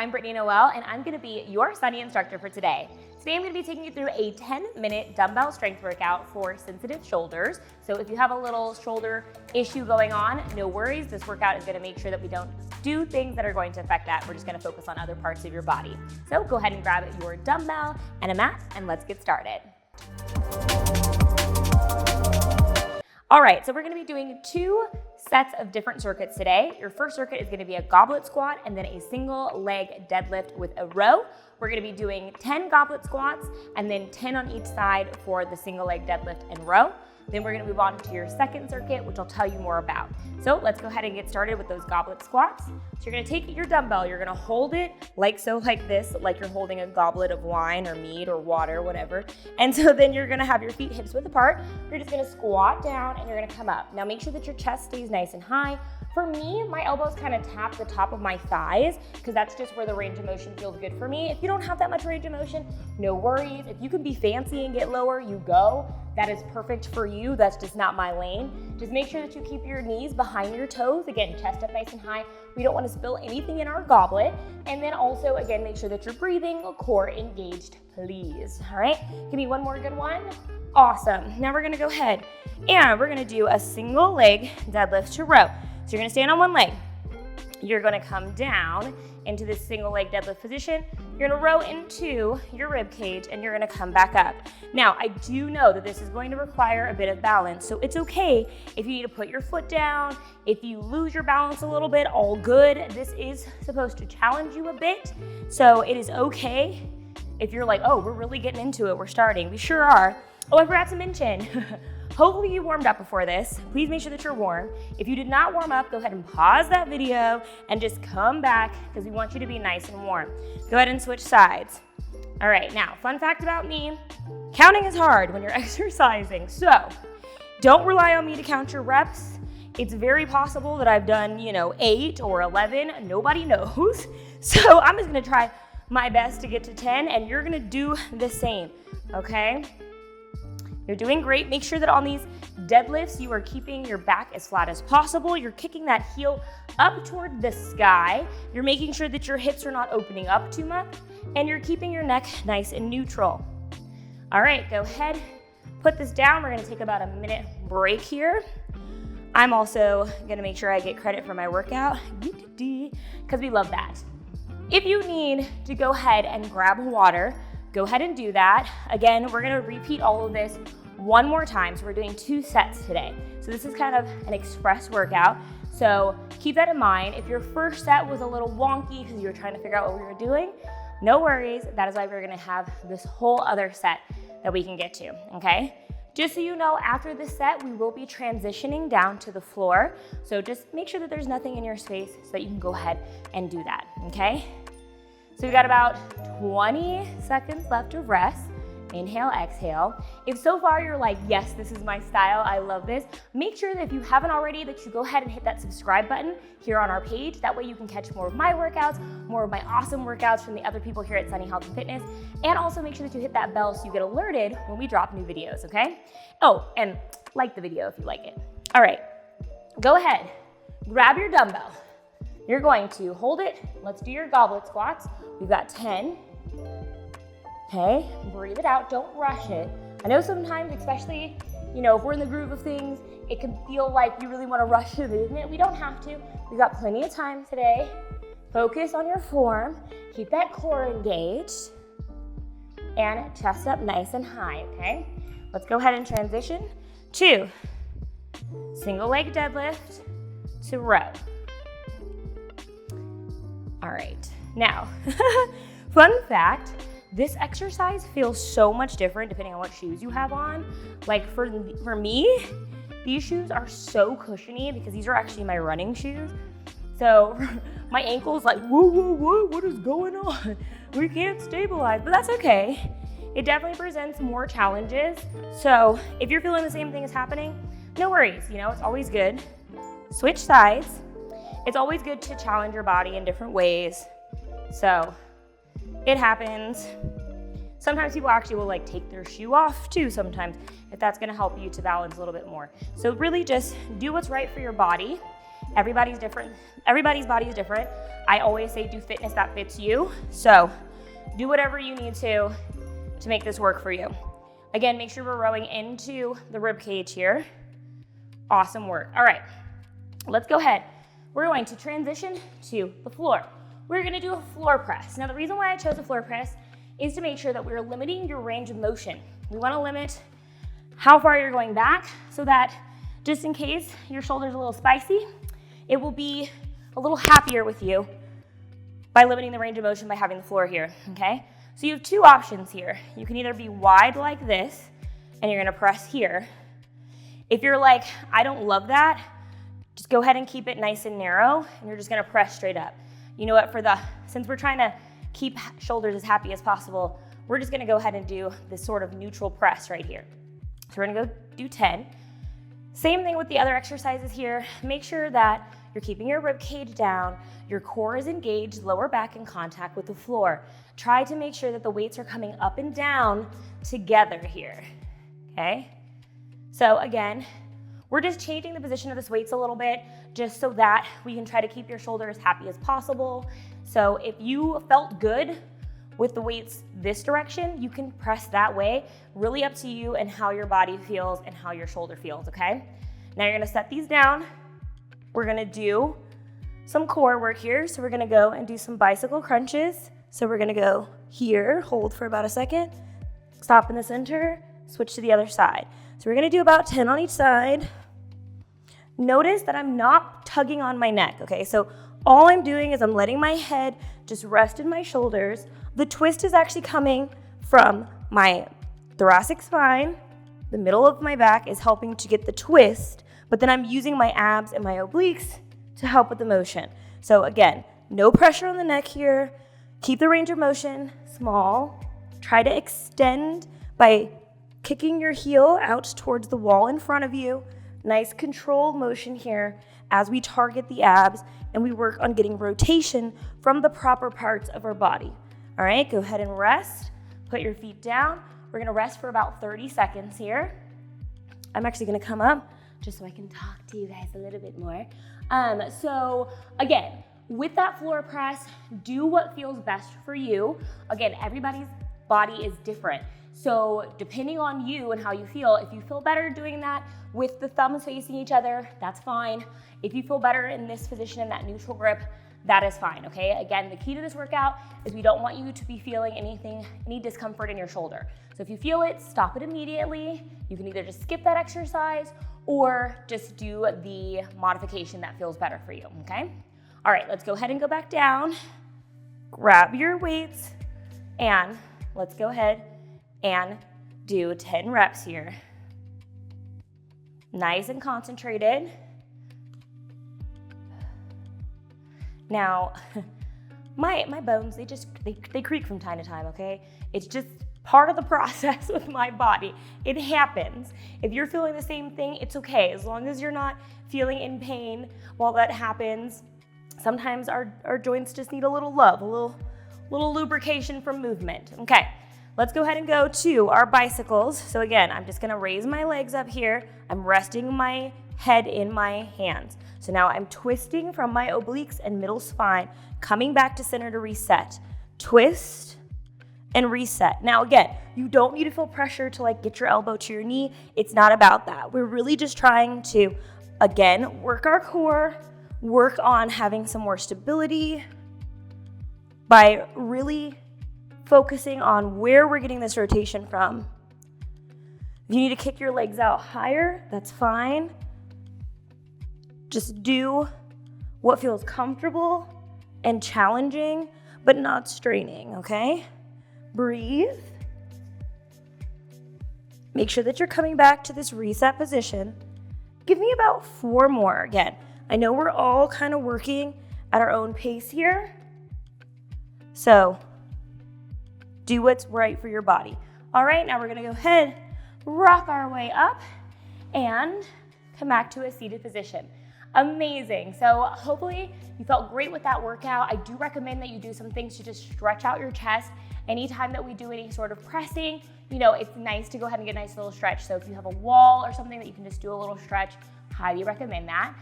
I'm Brittany Noelle, and I'm gonna be your Sunny instructor for today. Today I'm gonna be taking you through a 10-minute dumbbell strength workout for sensitive shoulders. So if you have a little shoulder issue going on, no worries. This workout is gonna make sure that we don't do things that are going to affect that. We're just gonna focus on other parts of your body. So go ahead and grab your dumbbell and a mat, and let's get started. All right, so we're gonna be doing 2 sets of different circuits today. Your first circuit is gonna be a goblet squat and then a single leg deadlift with a row. We're gonna be doing 10 goblet squats and then 10 on each side for the single leg deadlift and row. Then we're gonna move on to your second circuit, which I'll tell you more about. So let's go ahead and get started with those goblet squats. So you're gonna take your dumbbell, you're gonna hold it like this, like you're holding a goblet of wine or mead or water, whatever. And so then you're gonna have your feet hips width apart. You're just gonna squat down and you're gonna come up. Now make sure that your chest stays nice and high. For me, my elbows kind of tap the top of my thighs because that's just where the range of motion feels good for me. If you don't have that much range of motion, no worries. If you can be fancy and get lower, you go. That is perfect for you. That's just not my lane. Just make sure that you keep your knees behind your toes. Again, chest up nice and high. We don't want to spill anything in our goblet. And then also, again, make sure that you're breathing, core engaged, please. All right, give me one more good one. Awesome. Now we're gonna go ahead and we're gonna do a single leg deadlift to row. So you're gonna stand on one leg. You're gonna come down into this single leg deadlift position. You're gonna row into your rib cage and you're gonna come back up. Now, I do know that this is going to require a bit of balance, so it's okay if you need to put your foot down, if you lose your balance a little bit, all good. This is supposed to challenge you a bit, so it is okay if you're like, oh, we're really getting into it, we're starting. We sure are. Oh, I forgot to mention, hopefully you warmed up before this. Please make sure that you're warm. If you did not warm up, go ahead and pause that video and just come back because we want you to be nice and warm. Go ahead and switch sides. All right, now, fun fact about me, counting is hard when you're exercising. So don't rely on me to count your reps. It's very possible that I've done, 8 or 11, nobody knows. So I'm just gonna try my best to get to 10 and you're gonna do the same, okay? You're doing great. Make sure that on these deadlifts, you are keeping your back as flat as possible. You're kicking that heel up toward the sky. You're making sure that your hips are not opening up too much, and you're keeping your neck nice and neutral. All right, go ahead, put this down. We're gonna take about a minute break here. I'm also gonna make sure I get credit for my workout, because we love that. If you need to go ahead and grab water, go ahead and do that. Again, we're gonna repeat all of this one more time. So we're doing 2 sets today. So this is kind of an express workout. So keep that in mind. If your first set was a little wonky because you were trying to figure out what we were doing, no worries. That is why we're gonna have this whole other set that we can get to, okay? Just so you know, after this set, we will be transitioning down to the floor. So just make sure that there's nothing in your space so that you can go ahead and do that, okay? So we got about 20 seconds left of rest. Inhale, exhale. If so far you're like, yes, this is my style, I love this, make sure that if you haven't already that you go ahead and hit that subscribe button here on our page. That way you can catch more of my workouts, more of my awesome workouts from the other people here at Sunny Health and Fitness. And also make sure that you hit that bell so you get alerted when we drop new videos, okay? Oh, and like the video if you like it. All right, go ahead, grab your dumbbell. You're going to hold it. Let's do your goblet squats. We've got 10. Okay, breathe it out, don't rush it. I know sometimes, especially, if we're in the groove of things, it can feel like you really want to rush the movement. We don't have to. We've got plenty of time today. Focus on your form. Keep that core engaged. And chest up nice and high, okay? Let's go ahead and transition to single leg deadlift to row. All right, now, fun fact, this exercise feels so much different depending on what shoes you have on. Like for me, these shoes are so cushiony because these are actually my running shoes. So my ankle's like, whoa, whoa, whoa, what is going on? We can't stabilize, but that's okay. It definitely presents more challenges. So if you're feeling the same thing is happening, no worries, it's always good. Switch sides. It's always good to challenge your body in different ways. So it happens. Sometimes people actually will take their shoe off too sometimes, if that's gonna help you to balance a little bit more. So really just do what's right for your body. Everybody's different. Everybody's body is different. I always say do fitness that fits you. So do whatever you need to make this work for you. Again, make sure we're rowing into the rib cage here. Awesome work. All right, let's go ahead. We're going to transition to the floor. We're gonna do a floor press. Now, the reason why I chose a floor press is to make sure that we're limiting your range of motion. We wanna limit how far you're going back so that just in case your shoulder's a little spicy, it will be a little happier with you by limiting the range of motion by having the floor here, okay? So you have two options here. You can either be wide like this, and you're gonna press here. If you're like, I don't love that, just go ahead and keep it nice and narrow, and you're just gonna press straight up. You know what, since we're trying to keep shoulders as happy as possible, we're just gonna go ahead and do this sort of neutral press right here. So we're gonna go do 10. Same thing with the other exercises here. Make sure that you're keeping your rib cage down, your core is engaged, lower back in contact with the floor. Try to make sure that the weights are coming up and down together here, okay? So again, we're just changing the position of this weights a little bit just so that we can try to keep your shoulder as happy as possible. So if you felt good with the weights this direction, you can press that way. Really up to you and how your body feels and how your shoulder feels, okay? Now you're gonna set these down. We're gonna do some core work here. So we're gonna go and do some bicycle crunches. So we're gonna go here, hold for about a second, stop in the center, switch to the other side. So we're gonna do about 10 on each side. Notice that I'm not tugging on my neck, okay? So all I'm doing is I'm letting my head just rest in my shoulders. The twist is actually coming from my thoracic spine. The middle of my back is helping to get the twist, but then I'm using my abs and my obliques to help with the motion. So again, no pressure on the neck here. Keep the range of motion small. Try to extend by kicking your heel out towards the wall in front of you. Nice controlled motion here as we target the abs and we work on getting rotation from the proper parts of our body. All right, go ahead and rest. Put your feet down. We're gonna rest for about 30 seconds here. I'm actually gonna come up just so I can talk to you guys a little bit more. So again, with that floor press, do what feels best for you. Again, everybody's body is different. So depending on you and how you feel, if you feel better doing that with the thumbs facing each other, that's fine. If you feel better in this position in that neutral grip, that is fine, okay? Again, the key to this workout is we don't want you to be feeling any discomfort in your shoulder. So if you feel it, stop it immediately. You can either just skip that exercise or just do the modification that feels better for you, okay? All right, let's go ahead and go back down. Grab your weights and let's go ahead and do 10 reps here. Nice and concentrated. Now, my bones, they creak from time to time, okay? It's just part of the process with my body. It happens. If you're feeling the same thing, it's okay. As long as you're not feeling in pain while that happens. Sometimes our joints just need a little love, a little lubrication from movement. Okay, let's go ahead and go to our bicycles. So again, I'm just gonna raise my legs up here. I'm resting my head in my hands. So now I'm twisting from my obliques and middle spine, coming back to center to reset. Twist and reset. Now again, you don't need to feel pressure to like get your elbow to your knee. It's not about that. We're really just trying to, again, work our core, work on having some more stability by really focusing on where we're getting this rotation from. If you need to kick your legs out higher, that's fine. Just do what feels comfortable and challenging, but not straining, okay? Breathe. Make sure that you're coming back to this reset position. Give me about 4 more. Again, I know we're all kind of working at our own pace here. So do what's right for your body. All right, now we're gonna go ahead, rock our way up and come back to a seated position. Amazing. So hopefully you felt great with that workout. I do recommend that you do some things to just stretch out your chest Anytime that we do any sort of pressing, you know, it's nice to go ahead and get a nice little stretch. So if you have a wall or something that you can just do a little stretch, highly recommend that.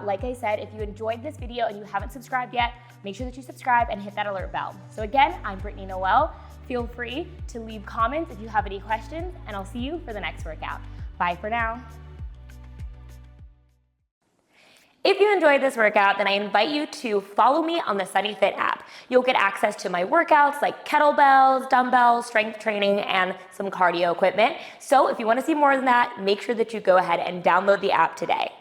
Like I said, if you enjoyed this video and you haven't subscribed yet, make sure that you subscribe and hit that alert bell. So again, I'm Brittany Noelle. Feel free to leave comments if you have any questions, and I'll see you for the next workout. Bye for now. If you enjoyed this workout, then I invite you to follow me on the SunnyFit app. You'll get access to my workouts like kettlebells, dumbbells, strength training, and some cardio equipment. So if you want to see more than that, make sure that you go ahead and download the app today.